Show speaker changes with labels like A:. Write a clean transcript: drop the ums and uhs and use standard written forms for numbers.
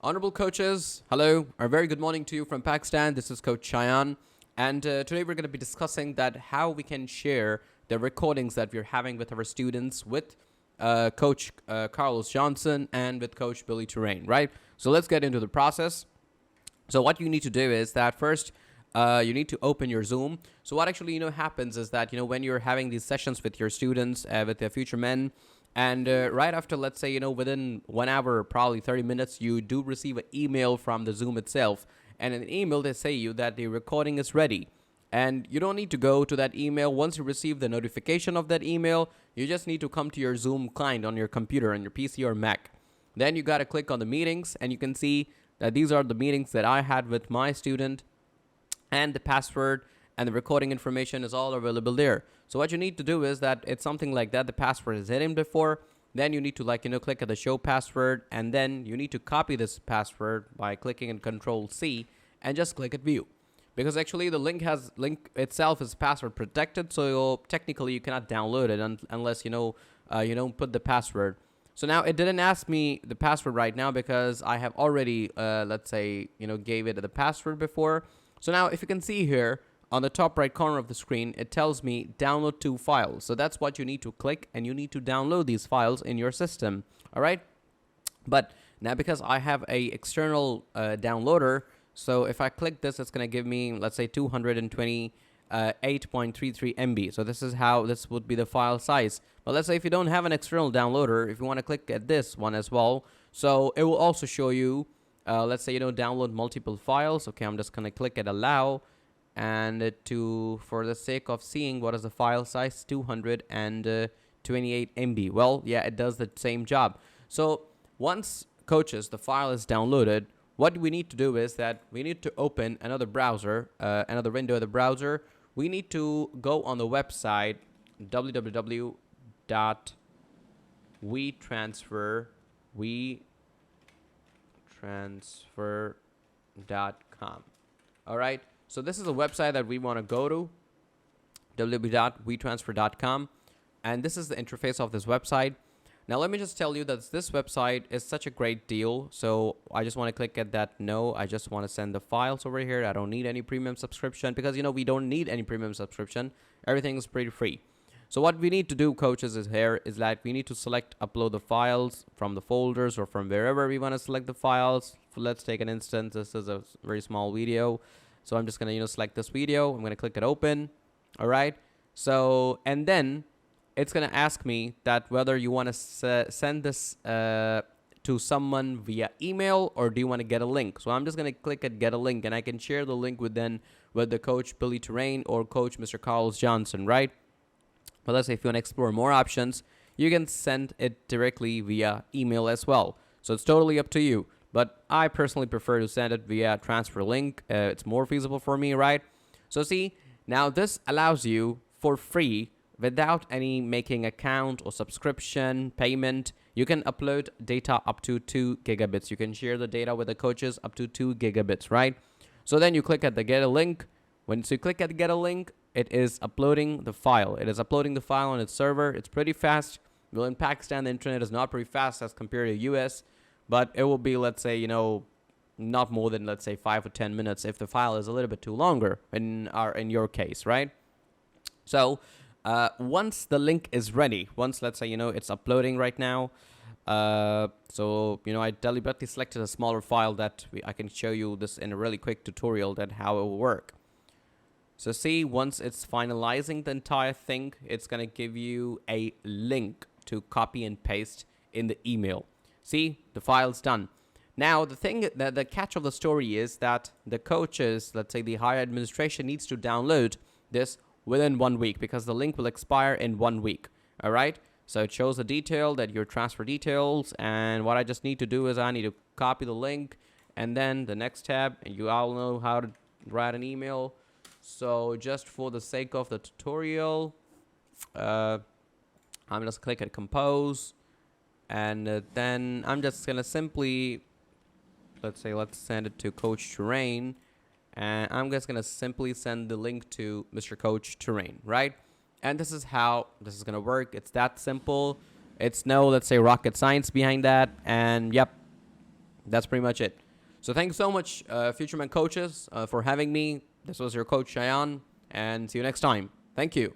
A: Honorable coaches, hello. A very good morning to you from Pakistan. This is Coach Cheyenne. And today we're going to be discussing that how we can share the recordings that we're having with our students with Coach Carlos Johnson and with Coach Billy Terrain, right? So let's get into the process. So what you need to do is that first you need to open your Zoom. So what actually happens is that when you're having these sessions with your students with their FutureMan, and right after, let's say, within 1 hour, probably 30 minutes, you do receive an email from the Zoom itself. And in the email, they say you that the recording is ready. And you don't need to go to that email. Once you receive the notification of that email, you just need to come to your Zoom client on your computer, on your PC or Mac. Then you got to click on the meetings, and you can see that these are the meetings that I had with my student, and the password and the recording information is all available there. So what you need to do is that it's something like that. The password is hidden before. Then you need to click at the show password, and then you need to copy this password by clicking in Control C and just click at view. Because actually the link itself is password protected, so technically you cannot download it unless you don't put the password. So now it didn't ask me the password right now because I have already gave it the password before. So now if you can see here on the top right corner of the screen, it tells me download 2 files. So that's what you need to click, and you need to download these files in your system. All right. But now because I have a external downloader, so if I click this, it's going to give me, let's say, 228.33 MB. So this would be the file size. But let's say if you don't have an external downloader, if you want to click at this one as well, so it will also show you, let's say, download multiple files. Okay, I'm just going to click at allow. And for the sake of seeing what is the file size, 228 MB. Well, yeah, it does the same job. So once, coaches, the file is downloaded, what we need to do is that we need to open another browser, another window of the browser. We need to go on the website www.WETRANSFER.com. All right. So this is a website that we want to go to, www.WeTransfer.com, and this is the interface of this website. Now let me just tell you that this website is such a great deal. So I just want to click at that no. I just want to send the files over here. I don't need any premium subscription because we don't need any premium subscription. Everything is pretty free. So what we need to do, coaches, is that we need to select upload the files from the folders or from wherever we want to select the files. Let's take an instance. This is a very small video. So I'm just going to, select this video. I'm going to click it open. All right. So, and then it's going to ask me that whether you want to send this to someone via email or do you want to get a link. So I'm just going to click at get a link, and I can share the link with the coach Billy Terrain or coach Mr. Carlos Johnson, right? But let's say if you want to explore more options, you can send it directly via email as well. So it's totally up to you. But I personally prefer to send it via transfer link. It's more feasible for me, right? So see, now this allows you for free, without any making account or subscription payment. You can upload data up to 2 gigabits. You can share the data with the coaches up to 2 gigabits, right? So then you click at the get a link. Once you click at get a link, it is uploading the file. It is uploading the file on its server. It's pretty fast. Well, in Pakistan, the internet is not pretty fast as compared to US. But it will be, let's say, not more than, let's say, 5 or 10 minutes if the file is a little bit too longer in your case, right? So once the link is ready, once, let's say, it's uploading right now. I deliberately selected a smaller file that I can show you this in a really quick tutorial that how it will work. So see, once it's finalizing the entire thing, it's going to give you a link to copy and paste in the email. See, the file's done. Now, the catch of the story is that the coaches, let's say the higher administration, needs to download this within 1 week because the link will expire in 1 week. All right. So it shows the detail that your transfer details. And what I just need to do is I need to copy the link. And then the next tab, and you all know how to write an email. So just for the sake of the tutorial, I'm just click at compose. And then I'm just going to simply, let's send it to Coach Terrain. And I'm just going to simply send the link to Mr. Coach Terrain, right? And this is how this is going to work. It's that simple. It's no, let's say, rocket science behind that. And yep, That's pretty much it. So thank you so much, FutureMan coaches, for having me. This was your coach, Shayan, and see you next time. Thank you.